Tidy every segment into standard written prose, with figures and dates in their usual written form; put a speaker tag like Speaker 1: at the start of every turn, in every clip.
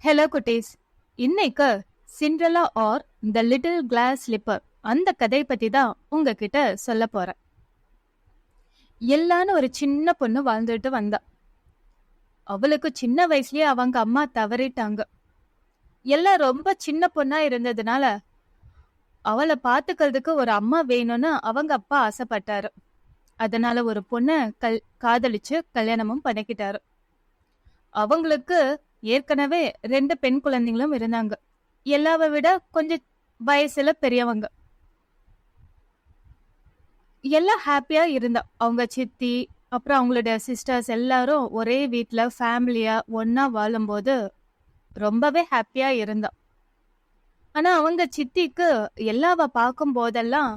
Speaker 1: Hello குட்டீஸ். இன்னைக்கு Cinderella or the little glass slipper அந்த கதை பத்தி தான் உங்ககிட்ட சொல்ல போறேன். எல்லான்னு ஒரு சின்ன பொண்ணு வாழ்ந்துட்டு வந்தா. அவளுக்கு சின்ன வயசுலயே அவங்க அம்மா தவறிட்டாங்க. எல்லாம் ரொம்ப சின்ன பொண்ணா இருந்ததுனால அவளை பாத்துக்கிறதுக்கு ஒரு அம்மா வேணும்னு அவங்க அப்பா ஆசைப்பட்டாரு. அதனால ஒரு பொண்ணை காதலிச்சு கல்யாணமும் பண்ணிக்கிட்டாரு. அவங்களுக்கு ஏற்கனவே 2 பெண் குழந்தைங்களும் இருந்தாங்க. எல்லாவை விட கொஞ்சம் வயசுல பெரியவங்க. எல்லாம் ஹாப்பியா இருந்தா. அவங்க சித்தி அப்புறம் அவங்களுடைய சிஸ்டர்ஸ் எல்லாரும் ஒரே வீட்டுல ஃபேமிலியா ஒன்னா வாழும்போது ரொம்பவே ஹாப்பியா இருந்தா. ஆனா அவங்க சித்திக்கு எல்லாவ பார்க்கும் போதெல்லாம்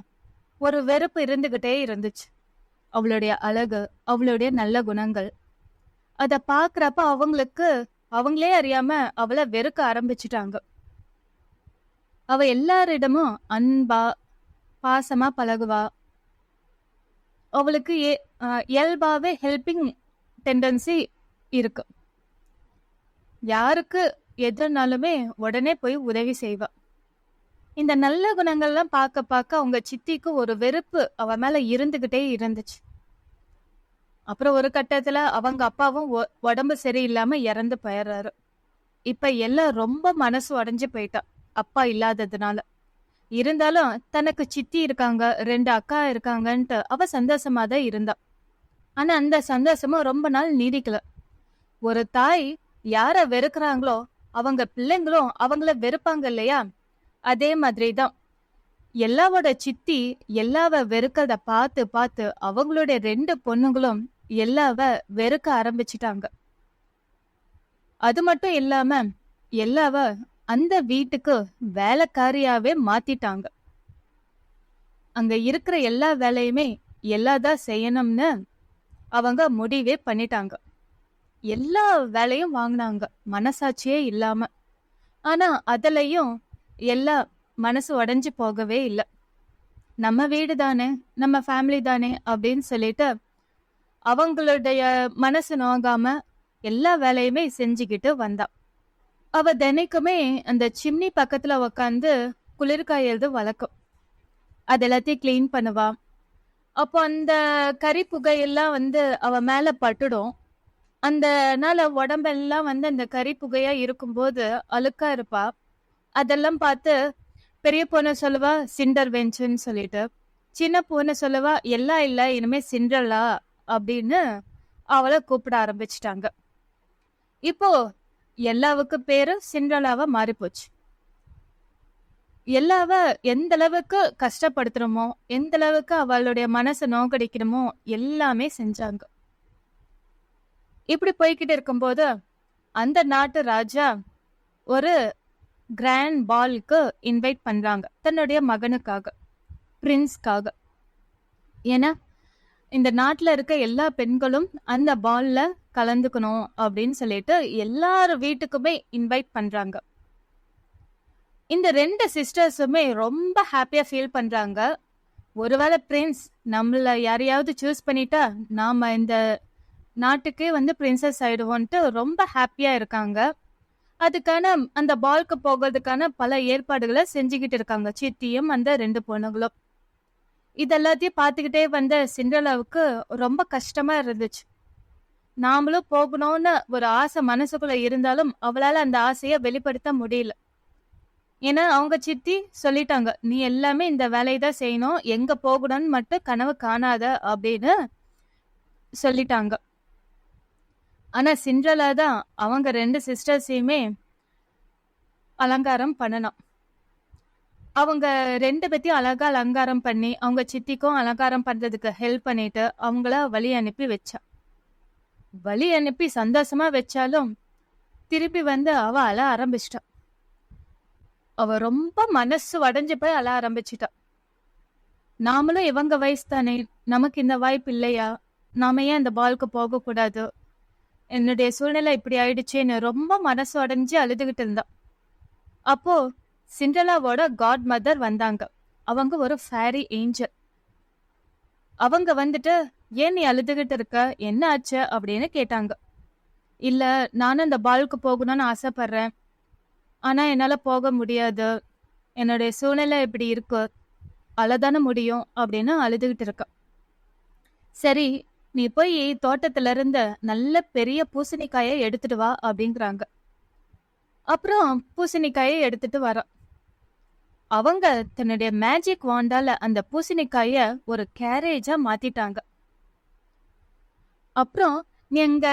Speaker 1: ஒரு வெறுப்பு இருந்துகிட்டே இருந்துச்சு. அவளுடைய அழகு, அவளுடைய நல்ல குணங்கள், அத பாக்குறப்ப அவங்களுக்கு அவங்களே அறியாம அவளை வெறுக்க ஆரம்பிச்சுட்டாங்க. அவ எல்லாரிடமும் அன்பா பாசமா பழகுவா. அவளுக்கு இயல்பாவே ஹெல்பிங் டெண்டன்சி இருக்கு. யாருக்கு எதுனாலுமே உடனே போய் உதவி செய்வா. இந்த நல்ல குணங்கள்லாம் பார்க்க பார்க்க அவங்க சித்திக்கு ஒரு வெறுப்பு அவ மேல இருந்துகிட்டே இருந்துச்சு. அப்புறம் ஒரு கட்டத்துல அவங்க அப்பாவும் உடம்பு சரியில்லாம இறந்து போயிடுறாரு. இப்ப எல்லாம் ரொம்ப மனசு உடைஞ்சு போயிட்டா அப்பா இல்லாததுனால. இருந்தாலும் தனக்கு சித்தி இருக்காங்க, 2 அக்கா இருக்காங்கன்ட்டு அவ சந்தோஷமா தான் இருந்தா. ஆனா அந்த சந்தோஷமும் ரொம்ப நாள் நீடிக்கல. ஒரு தாய் யார வெறுக்கிறாங்களோ அவங்க பிள்ளைங்களும் அவங்கள வெறுப்பாங்க இல்லையா? அதே மாதிரிதான் எல்லாவோட சித்தி எல்லாவ வெறுக்கத பார்த்து பார்த்து அவங்களுடைய 2 பொண்ணுங்களும் எல்லாவ வெறுக்க ஆரம்பிச்சிட்டாங்க. அது மட்டும் இல்லாம எல்லாவ அந்த வீட்டுக்கு வேலைக்காரியாவே மாத்திட்டாங்க. அங்க இருக்கிற எல்லா வேலையுமே எல்லாதான் செய்யணும்னு அவங்க முடிவே பண்ணிட்டாங்க. எல்லா வேலையும் வாங்கினாங்க மனசாட்சியே இல்லாம. ஆனா அதுலயும் எல்லா மனசு உடைஞ்சு போகவே இல்லை. நம்ம வீடு தானே, நம்ம ஃபேமிலி தானே அப்படின்னு சொல்லிட்டு அவங்களுடைய மனசு நோகாம எல்லா வேலையுமே செஞ்சுக்கிட்டு வந்தா. அவ தினைக்குமே அந்த சிம்னி பக்கத்துல உக்காந்து குளிர்காயது வழக்கம். அது எல்லாத்தையும் கிளீன் பண்ணுவா. அப்போ அந்த கறி புகையெல்லாம் அவ மேல பட்டுடும். அந்த நாள உடம்பெல்லாம் அந்த கறி புகையா இருக்கும்போது அழுக்கா இருப்பா. அதெல்லாம் பார்த்து பெரிய பொண்ணு சொல்லுவா சிண்டர் வெஞ்சுன்னு சொல்லிட்டு, சின்ன பொண்ணு சொல்லுவா எல்லாம் இல்ல இனிமே சிண்டர்லா அப்படின்னு அவளை கூப்பிட ஆரம்பிச்சிட்டாங்க. இப்போ எல்லாவுக்கு பேரு சிண்ட்ரெல்லாவா மாறி போச்சு. எல்லாவ எந்த அளவுக்கு கஷ்டப்படுத்துறோமோ, எந்த அளவுக்கு அவளுடைய மனசை நோக்கடிக்கணுமோ எல்லாமே செஞ்சாங்க. இப்படி போய்கிட்டு இருக்கும்போது அந்த நாட்டு ராஜா ஒரு கிராண்ட் பால்க்கு இன்வைட் பண்றாங்க தன்னுடைய மகனுக்காக, பிரின்ஸ்க்காக. ஏன்னா இந்த நாட்டுல இருக்க எல்லா பெண்களும் அந்த பால்ல கலந்துக்கணும் அப்படின்னு சொல்லிட்டு எல்லார் வீட்டுக்குமே இன்வைட் பண்றாங்க. இந்த 2 சிஸ்டர்ஸுமே ரொம்ப ஹாப்பியா ஃபீல் பண்றாங்க. ஒருவேளை பிரின்ஸ் நம்மள யாரையாவது சூஸ் பண்ணிட்டா நாம இந்த நாட்டுக்கே பிரின்சஸ் ஆயிடுவோன்ட்டு ரொம்ப ஹாப்பியா இருக்காங்க. அதுக்கான அந்த பால்க்கு போகிறதுக்கான பல ஏற்பாடுகளை செஞ்சுக்கிட்டு இருக்காங்க சித்தியும் அந்த 2 பொண்ணுங்களும். இதெல்லாத்தையும் பார்த்துக்கிட்டே வந்த சிண்ட்ரெல்லாவுக்கு ரொம்ப கஷ்டமா இருந்துச்சு. நாமளும் போகணும்னு ஒரு ஆசை மனசுக்குள்ள இருந்தாலும் அவளால அந்த ஆசையை வெளிப்படுத்த முடியல. ஏன்னா அவங்க சித்தி சொல்லிட்டாங்க, நீ எல்லாமே இந்த வேலையை தான் செய்யணும், எங்க போகணும்னு மட்டும் கனவு காணாத அப்படின்னு சொல்லிட்டாங்க. ஆனா சிண்ட்ரெல்லா தான் அவங்க 2 சிஸ்டர்ஸையுமே அலங்காரம் பண்ணணும். அவங்க 2 பேத்தையும் அழகா அலங்காரம் பண்ணி அவங்க சித்திக்கும் அலங்காரம் பண்றதுக்கு ஹெல்ப் பண்ணிட்டு அவங்கள வழி அனுப்பி வச்சா. வழி அனுப்பி சந்தோஷமா வச்சாலும் திருப்பி அவ அழ ஆரம்பிச்சிட்டா. அவ ரொம்ப மனசு உடைஞ்சு போய் அழ ஆரம்பிச்சிட்டா. நாமளும் இவங்க வயசு தானே, நமக்கு இந்த வாய்ப்பு இல்லையா, நாம ஏன் இந்த பால்க்கு போக கூடாது, என்னுடைய சூழ்நிலை இப்படி ஆயிடுச்சேன்னு ரொம்ப மனசு உடைஞ்சு அழுதுகிட்டு இருந்தா. அப்போ சிண்ட்ரெல்லாவோட காட் மதர் வந்தாங்க. அவங்க ஒரு ஃபேரி ஏஞ்சல். அவங்க ஏன் நீ அழுதுகிட்டு இருக்க, என்ன ஆச்சு அப்படின்னு கேட்டாங்க. இல்ல நானும் அந்த பால்க்கு போகணும்னு ஆசைப்படுறேன், ஆனா என்னால போக முடியாது. என்னுடைய சூழ்நிலை இப்படி இருக்கு. அழதானே முடியும் அப்படின்னு அழுதுகிட்டு இருக்கா. சரி, நீ போய் தோட்டத்துல இருந்து நல்ல பெரிய பூசணிக்காயை எடுத்துட்டு வா அப்படிங்கிறாங்க. அப்புறம் பூசணிக்காயை எடுத்துட்டு வரா. அவங்க தன்னுடைய மேஜிக் வாண்டால அந்த பூசணிக்காய ஒரு கேரேஜா மாத்திட்டாங்க. அப்புறம் நீ அங்க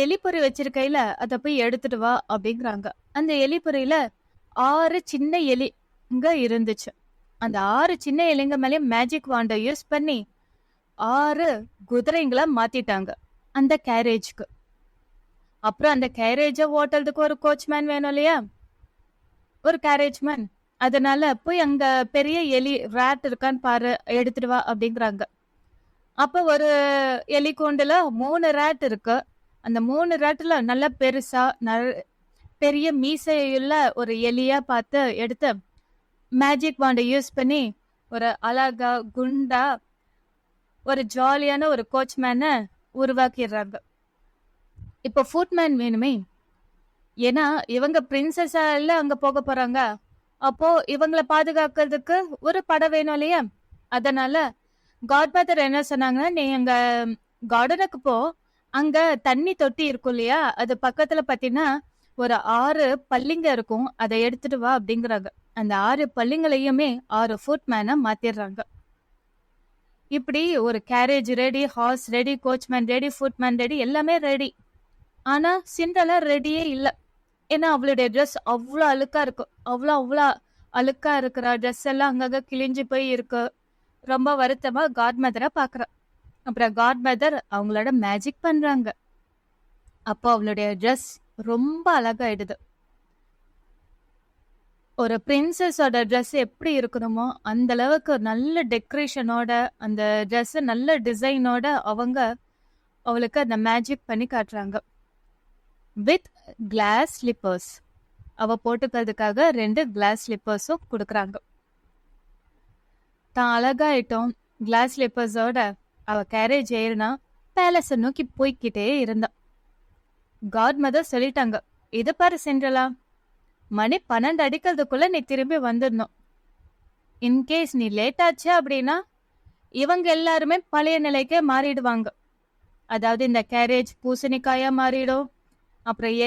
Speaker 1: எலிப்பொறி வச்சிருக்கையில அத போய் எடுத்துட்டு வா அப்படிங்கிறாங்க. அந்த எலிப்பொறியில 6 சின்ன எலிங்க இருந்துச்சு. அந்த 6 சின்ன எலிங்க மேலயும் மேஜிக் வாண்ட யூஸ் பண்ணி 6 குதிரைங்களா மாத்திட்டாங்க அந்த கேரேஜ்க்கு. அப்புறம் அந்த கேரேஜ ஓட்டுறதுக்கு ஒரு கோச்மேன் வேணும் இல்லையா? ஒரு கேரேஜ்மேன். அதனால போய் அங்க பெரிய எலி ராட் இருக்கான்னு பாரு, எடுத்துட்டு வா அப்படிங்கிறாங்க. அப்ப ஒரு எலி கூண்டுல 3 ரேட் இருக்கு. அந்த 3 ரேட்ல நல்ல பெருசா பெரிய மீசையுள்ள ஒரு எலியா பார்த்து எடுத்து மேஜிக் வாண்ட யூஸ் பண்ணி ஒரு அழகா குண்டா ஒரு ஜாலியான ஒரு கோச்மேனை உருவாக்கிடுறாங்க. இப்போ ஃபுட்மேன் வேணுமே, ஏன்னா இவங்க பிரின்சஸா இல்ல அங்க போக போறாங்க. அப்போ இவங்களை பாதுகாக்கிறதுக்கு ஒரு படம் வேணும் இல்லையா? அதனால காட்மதர் என்ன சொன்னாங்கன்னா, நீ அங்க கார்டனுக்கு போ, அங்க தண்ணி தொட்டி இருக்கும் இல்லையா? அது பக்கத்துல பாத்தீங்கன்னா ஒரு 6 பல்லிங்க இருக்கும், அதை எடுத்துட்டு வா அப்படிங்கிறாங்க. அந்த 6 பல்லிங்களையுமே 6 ஃபுட்மேனை மாத்திடுறாங்க. இப்படி ஒரு carriage ready, horse ready, coachman ready, footman ready, எல்லாமே ரெடி. ஆனா சிண்ட்ரெல்லா ரெடியே இல்ல. ஏன்னா அவளுடைய ட்ரெஸ் அவ்வளோ அழுக்கா இருக்கு. அவ்வளோ அழுக்கா இருக்கிற ட்ரெஸ் எல்லாம் அங்கங்க கிழிஞ்சு போய் இருக்கு. ரொம்ப வருத்தமா காட்மதரை பாக்குறா. அப்புறம் காட்மதர் அவங்களோட மேஜிக் பண்றாங்க. அப்போ அவளுடைய ட்ரெஸ் ரொம்ப அழகாயிடுது. ஒரு பிரின்சஸோட ட்ரெஸ் எப்படி இருக்கணுமோ அந்த அளவுக்கு நல்ல டெக்கரேஷனோட, அந்த ட்ரெஸ் நல்ல டிசைனோட அவளுக்கு அந்த மேஜிக் பண்ணி காட்டுறாங்க. With glass slippers. அவ போட்டுக்கிறதுக்காக 2 கிளாஸ் ஸ்லிப்பர்ஸும் கொடுக்குறாங்க. தான் அழகாயிட்டோம். கிளாஸ் ஸ்லிப்பர்ஸோட அவ கேரேஜ் ஏறினா பேலஸை நோக்கி போய்கிட்டே இருந்தா. காட்மதர் சொல்லிட்டாங்க, இது பாரு சிண்ட்ரெல்லா, மணி 12 அடிக்கிறதுக்குள்ள நீ திரும்பி வந்துடணும். இன்கேஸ் நீ லேட் ஆச்சு அப்படின்னா இவங்க எல்லாருமே பழைய நிலைக்கே மாறிடுவாங்க. அதாவது இந்த கேரேஜ் பூசணிக்காயா மாறிடும், அப்புறம்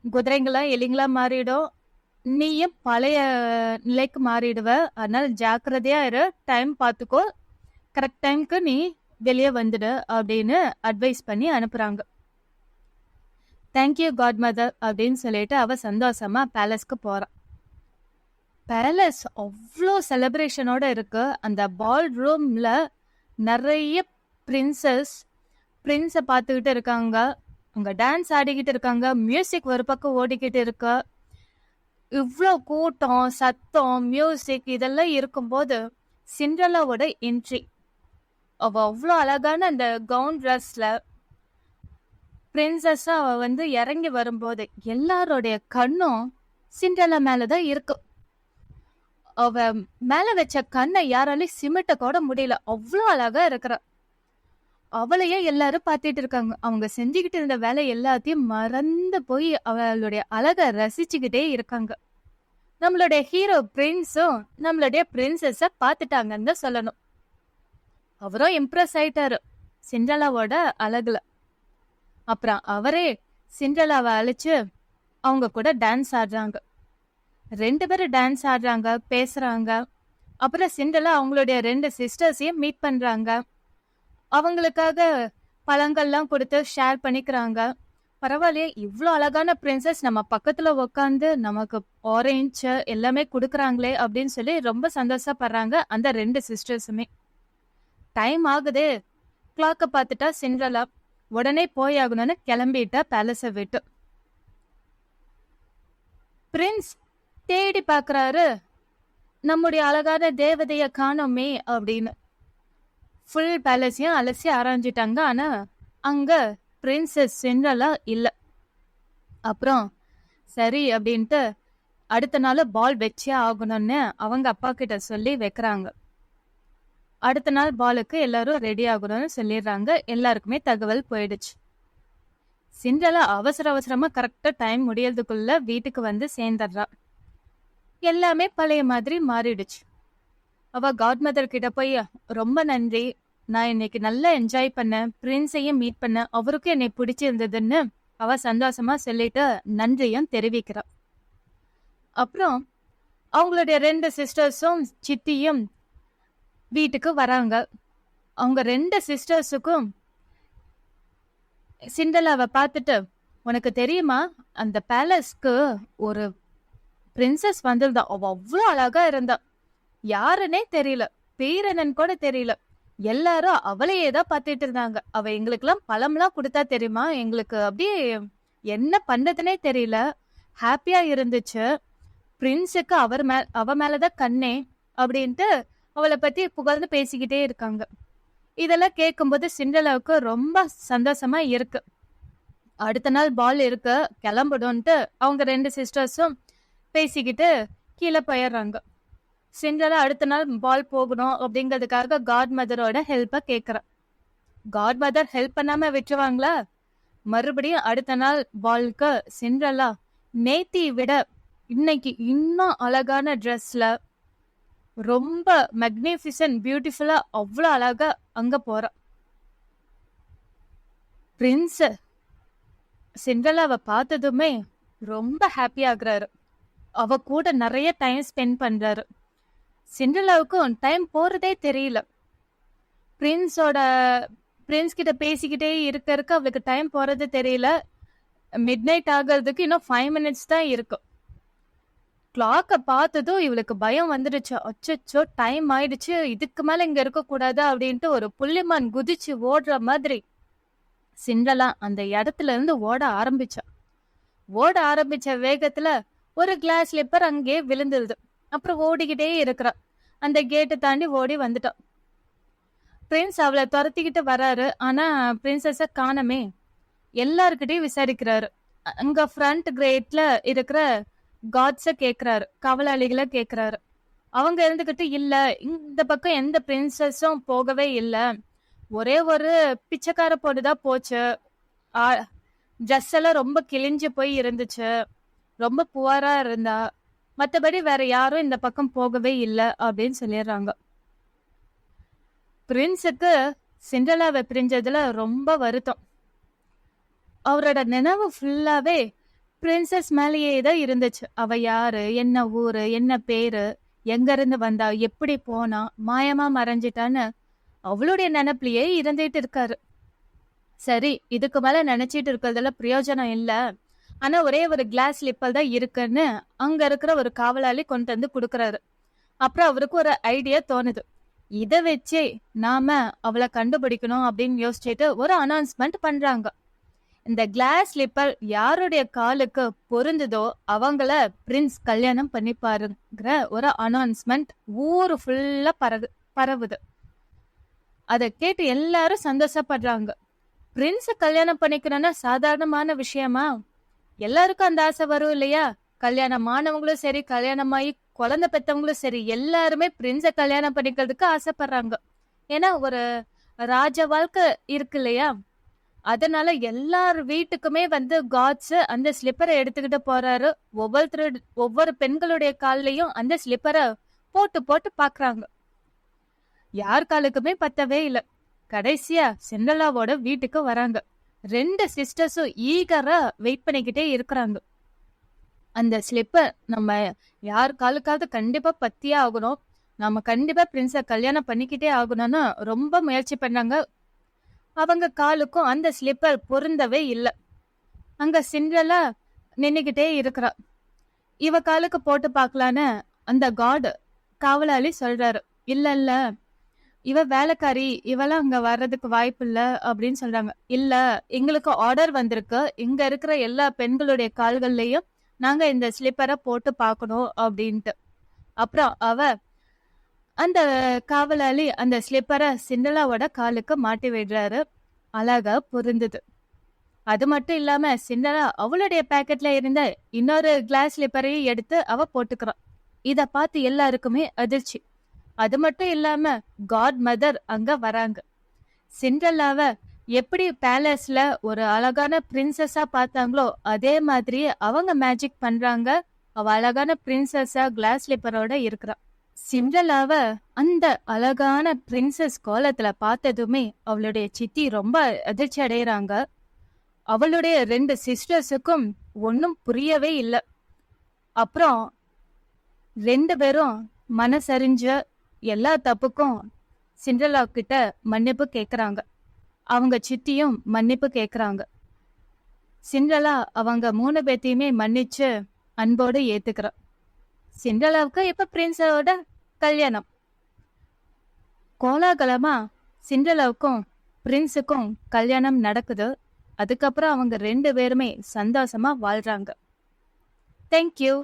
Speaker 1: குதிரைங்களா எலிங்களா மாறிடும், நீயும் பழைய நிலைக்கு மாறிடுவ. அதனால ஜாக்கிரதையா இரு, டைம் பார்த்துக்கோ, கரெக்ட் டைம்க்கு நீ வெளியே வந்துடு அப்படின்னு அட்வைஸ் பண்ணி அனுப்புறாங்க. தேங்க்யூ காட்மதர் அப்படின்னு சொல்லிட்டு அவ சந்தோஷமா பேலஸ்க்கு போறான். பேலஸ் அவ்வளோ செலிப்ரேஷனோட இருக்கு. அந்த பால் ரூம்ல நிறைய பிரின்ஸை பார்த்துக்கிட்டு இருக்காங்க. அவங்க டான்ஸ் ஆடிக்கிட்டு இருக்காங்க. மியூசிக் ஒரு பக்கம் ஓடிக்கிட்டு இருக்கு. இவ்வளோ கூட்டம், சத்தம், மியூசிக் இதெல்லாம் இருக்கும்போது சிண்ட்ரெல்லாவோட என்ட்ரி. அவ அவ்வளோ அழகான அந்த கவுன் ட்ரெஸ்ல பிரின்சஸா அவ இறங்கி வரும்போது எல்லாரோடைய கண்ணும் சிண்ட்ரெல்லா மேலதான் இருக்கு. அவ மேல வச்ச கண்ணை யாராலையும் சிமிட்ட கூட முடியல, அவ்வளோ அழகா இருக்கிற. அவளையே எல்லாரும் பார்த்துட்டு இருக்காங்க. அவங்க செஞ்சுக்கிட்டு இருந்த வேலை எல்லாத்தையும் மறந்து போய் அவளுடைய அழகை ரசிச்சுக்கிட்டே இருக்காங்க. நம்மளுடைய ஹீரோ பிரின்ஸும் நம்மளுடைய பிரின்சஸ பார்த்துட்டாங்கன்னு தான் சொல்லணும். அவரும் இம்ப்ரெஸ் ஆயிட்டாரு சிண்ட்ரெல்லாவோட அழகுல. அப்புறம் அவரே சிண்ட்ரெல்லாவை அழைச்சு அவங்க கூட டான்ஸ் ஆடுறாங்க. 2 பேரும் டான்ஸ் ஆடுறாங்க, பேசுறாங்க. அப்புறம் சிண்ட்ரெல்லா அவங்களுடைய 2 சிஸ்டர்ஸையும் மீட் பண்றாங்க. அவங்களுக்காக பழங்கள்லாம் கொடுத்து ஷேர் பண்ணிக்கிறாங்க. பரவாயில்லையே, இவ்வளோ அழகான பிரின்சஸ் நம்ம பக்கத்துல உக்காந்து நமக்கு ஆரஞ்சு எல்லாமே கொடுக்குறாங்களே அப்படின்னு சொல்லி ரொம்ப சந்தோஷப்படுறாங்க அந்த 2 சிஸ்டர்ஸுமே. டைம் ஆகுதே, கிளாக்க பார்த்துட்டா சிண்ட்ரெல்லா. உடனே போயாகணும்னு கிளம்பிட்டா பேலஸை விட்டு. பிரின்ஸ் தேடி பாக்குறாரு, நம்முடைய அழகான தேவதைய காணோமே அப்படின்னு. ஃபுல் பேலஸையும் அலசி ஆராய்ஞ்சிட்டாங்க. ஆனா அங்க பிரின்சஸ் சிண்ட்ரெல்லா இல்ல. அப்புறம் சரி அப்படின்ட்டு அடுத்த நாள் பால் வச்சே ஆகணும்னு அவங்க அப்பா கிட்ட சொல்லி வைக்கிறாங்க. அடுத்த நாள் பாலுக்கு எல்லாரும் ரெடி ஆகணும்னு சொல்லிடுறாங்க. எல்லாருக்குமே தகவல் போயிடுச்சு. சிண்ட்ரெல்லா அவசரமா கரெக்டா டைம் முடியறதுக்குள்ள வீட்டுக்கு சேர்ந்துடுறா. எல்லாமே பழைய மாதிரி மாறிடுச்சு. அவ காட் மதர் கிட்ட போய், ரொம்ப நன்றி, நான் இன்னைக்கு நல்லா என்ஜாய் பண்ணேன், பிரின்ஸையும் மீட் பண்ண, அவருக்கும் என்னை பிடிச்சிருந்ததுன்னு அவ சந்தோஷமா சொல்லிட்டு நன்றியும் தெரிவிக்கிறா. அப்புறம் அவங்களுடைய 2 சிஸ்டர்ஸும் சித்தியும் வீட்டுக்கு வராங்க. அவங்க 2 சிஸ்டர்ஸுக்கும் சிண்டலாவை பார்த்துட்டு, உனக்கு தெரியுமா, அந்த பேலஸ்க்கு ஒரு பிரின்சஸ் வந்திருந்தா, அவ அவ்வளவு அழகா இருந்தா, யாருன்னே தெரியல, பேர் என்னன்னு கூட தெரியல, எல்லாரும் அவளையே தான் பார்த்துட்டு இருந்தாங்க, அவ எங்களுக்கெல்லாம் பழம்லாம் கொடுத்தா தெரியுமா, எங்களுக்கு அப்படியே என்ன பண்ணதுன்னே தெரியல, ஹாப்பியா இருந்துச்சு, பிரின்ஸுக்கு அவ மேலதான் கண்ணே அப்படின்ட்டு அவளை பத்தி புகழ்ந்து பேசிக்கிட்டே இருக்காங்க. இதெல்லாம் கேட்கும்போது சிண்டலாவுக்கு ரொம்ப சந்தோஷமா இருக்கு. அடுத்த நாள் பால் இருக்கு, கிளம்பிடும்ட்டு அவங்க 2 சிஸ்டர்ஸும் பேசிக்கிட்டு கீழே போயிடுறாங்க. சிண்டலா அடுத்த நாள் பால் போகணும் அப்படிங்கிறதுக்காக காட் மதரோட ஹெல்ப்பை கேட்குறான். காட் மதர் ஹெல்ப் பண்ணாம விட்டுருவாங்களா? மறுபடியும் அடுத்த நாள் பால்க்கு சிண்டலா நேத்தி விட இன்னைக்கு இன்னும் அழகான ட்ரெஸ்ல ரொம்ப மேக்னிஃபிசன்ட் பியூட்டிஃபுல்லா அவ்வளோ அழகா அங்க போறா. பிரின்ஸ் சிண்டலாவை பார்த்ததுமே ரொம்ப ஹாப்பி ஆகுறாரு. அவ கூட நிறைய டைம் ஸ்பெண்ட் பண்றாரு. சிண்டலாவுக்கும் டைம் போறதே தெரியல. பிரின்ஸ் கிட்ட பேசிக்கிட்டே இருக்க அவளுக்கு டைம் போறது தெரியல. மிட் நைட் ஆகிறதுக்கு இன்னும் 5 மினிட்ஸ் தான் இருக்கும். கிளாக்க பார்த்ததும் இவளுக்கு பயம் வந்துடுச்சு. அச்சோ, டைம் ஆயிடுச்சு, இதுக்கு மேல இங்க இருக்க கூடாது அப்படின்ட்டு ஒரு புள்ளிமான் குதிச்சு ஓடுற மாதிரி சிண்டலா அந்த இடத்துல இருந்து ஓட ஆரம்பிச்ச வேகத்துல ஒரு கிளாஸ் ஸ்லிப்பர் அங்கே விழுந்துருது. அப்புறம் ஓடிக்கிட்டே இருக்கிறா. அந்த கேட்டை தாண்டி ஓடி வந்துட்டான். பிரின்ஸ் அவளை துரத்திக்கிட்டு வராரு. ஆனா பிரின்சஸ காணமே. எல்லாருக்கிட்டையும் விசாரிக்கிறாரு. அங்க ஃப்ரண்ட் கிரேட்ல இருக்கிற காட்ஸ கேக்குறாரு, காவலாளிகளை கேக்குறாரு. அவங்க இருந்துகிட்டு, இல்ல, இந்த பக்கம் எந்த பிரின்சஸும் போகவே இல்ல, ஒரே ஒரு பிச்சைக்கார பொண்ணுதான் போச்சு, ட்ரெஸ் எல்லாம் ரொம்ப கிழிஞ்சு போய் இருந்துச்சு, ரொம்ப புவரா இருந்தா, மத்தபடி வேற யாரும் இந்த பக்கம் போகவே இல்லை அப்படின்னு சொல்லிடுறாங்க. பிரின்ஸுக்கு சிண்டலாவை பிரிஞ்சதுல ரொம்ப வருத்தம். அவரோட நினைவு ஃபுல்லாவே பிரின்சஸ் மேலேயே தான் இருந்துச்சு. அவ யாரு, என்ன ஊரு, என்ன பேரு, எங்க இருந்து வந்தா, எப்படி போனா, மாயமா மறைஞ்சிட்டான்னு அவளுடைய நினைப்புலயே இருந்துட்டு இருக்காரு. சரி, இதுக்கு மேல நினைச்சிட்டு இருக்கிறதுல பிரயோஜனம் இல்ல, ஆனா ஒரே ஒரு கிளாஸ் ஸ்லிப்பர் தான் இருக்குன்னு அங்க இருக்கிற ஒரு காவலாளி கொண்டு வந்து கொடுக்கறாரு. அப்புறம் அவருக்கு ஒரு ஐடியா தோணுது. இத வச்சே நாம அவளை கண்டுபிடிக்கணும் அப்படின்னு யோசிச்சுட்டு ஒரு அனௌன்ஸ்மெண்ட் பண்றாங்க. இந்த கிளாஸ் ஸ்லிப்பர் யாருடைய காலுக்கு பொருந்துதோ அவங்கள பிரின்ஸ் கல்யாணம் பண்ணிப்பாருங்கிற ஒரு அனௌன்ஸ்மெண்ட் ஊரு ஃபுல்லா பரவுது. அதை கேட்டு எல்லாரும் சந்தோஷப்படுறாங்க. பிரின்ஸ கல்யாணம் பண்ணிக்கணும்னா சாதாரணமான விஷயமா? எல்லாருக்கும் அந்த ஆசை வரும் இல்லையா? கல்யாணமானவங்களும் சரி, கல்யாணமாயி குழந்தை பெற்றவங்களும் சரி, எல்லாருமே பிரின்ஸ கல்யாணம் பண்ணிக்கிறதுக்கு ஆசைப்படுறாங்க. ஏன்னா ஒரு ராஜ வாழ்க்கை இருக்கு இல்லையா? அதனால எல்லார் வீட்டுக்குமே வந்து காட்ஸ் அந்த ஸ்லிப்பரை எடுத்துக்கிட்டு போறாரு. ஒவ்வொரு பெண்களுடைய கால்லயும் அந்த ஸ்லிப்பரை போட்டு போட்டு பாக்குறாங்க. யார் காலுக்குமே பத்தவே இல்லை. கடைசியா சிண்டலாவோட வீட்டுக்கு வராங்க. 2 சிஸ்டர்ஸும் ஈகரா வெயிட் பண்ணிக்கிட்டே இருக்கிறாங்க. அந்த ஸ்லிப்பர் நம்ம யார் காலுக்காவது கண்டிப்பா பத்தியே ஆகணும், நம்ம கண்டிப்பா பிரின்ஸ கல்யாணம் பண்ணிக்கிட்டே ஆகணும்னு ரொம்ப முயற்சி பண்ணாங்க. அவங்க காலுக்கும் அந்த ஸ்லிப்பர் பொருந்தவே இல்லை. அங்க சிண்டலா நின்னுகிட்டே இருக்கிறா. இவ காலுக்கு போட்டு பாக்கலான்னு அந்த காட் காவலாளி சொல்றாரு. இல்ல, இவ வேலைக்காரி, இவெல்லாம் அங்க வர்றதுக்கு வாய்ப்பு இல்ல அப்படின்னு சொல்றாங்க. இல்ல, எங்களுக்கு ஆர்டர் வந்திருக்கு, இங்க இருக்கிற எல்லா பெண்களுடைய கால்கள்லயும் நாங்க இந்த ஸ்லிப்பரை போட்டு பாக்கணும் அப்படின்ட்டு. அப்புறம் அந்த காவலாளி அந்த ஸ்லிப்பரை சிண்டலாவோட காலுக்கு மாட்டி விடுறாரு. அழகா பொருந்தது. அது மட்டும் இல்லாம சிண்டலா அவளுடைய பேக்கெட்ல இருந்த இன்னொரு கிளாஸ் ஸ்லிப்பரையும் எடுத்து அவ போட்டுக்கிறான். இத பார்த்து எல்லாருக்குமே அதிர்ச்சி. அது மட்டும் இல்லாம காட் மதர் அங்க வராங்க. சிண்டலாவ எப்படி பேலஸ்ல ஒரு அழகான பிரின்சஸா பார்த்தாங்களோ அதே மாதிரி அவங்க மேஜிக் பண்றாங்க. அவ அழகான பிரின்சஸா கிளாஸ் ஸ்லிப்பரோட இருக்கிறா. சிண்ட்ரெல்லாவ அந்த அழகான பிரின்சஸ் கோலத்துல பார்த்ததுமே அவளுடைய சித்தி ரொம்ப அதிர்ச்சி அடையறாங்க. அவளுடைய 2 சிஸ்டர்ஸுக்கும் ஒன்னும் புரியவே இல்ல. அப்புறம் 2 பேரும் மனசறிஞ்ச எல்லா தப்புக்கும் சிண்ட்ரெல்லா கிட்ட மன்னிப்பு கேக்குறாங்க. அவங்க சித்தியும் மன்னிப்பு கேக்குறாங்க. சிண்ட்ரெல்லா அவங்க 3 பேத்தையுமே மன்னிச்சு அன்போடு ஏத்துக்கிறா. சிண்ட்ரெல்லாவுக்கு இப்ப பிரின்ஸோட கல்யாணம். கோலாகலமா சிண்ட்ரெல்லாவுக்கும் பிரின்ஸுக்கும் கல்யாணம் நடக்குது. அதுக்கப்புறம் அவங்க 2 பேருமே சந்தோஷமா வாழ்றாங்க. தேங்க்யூ.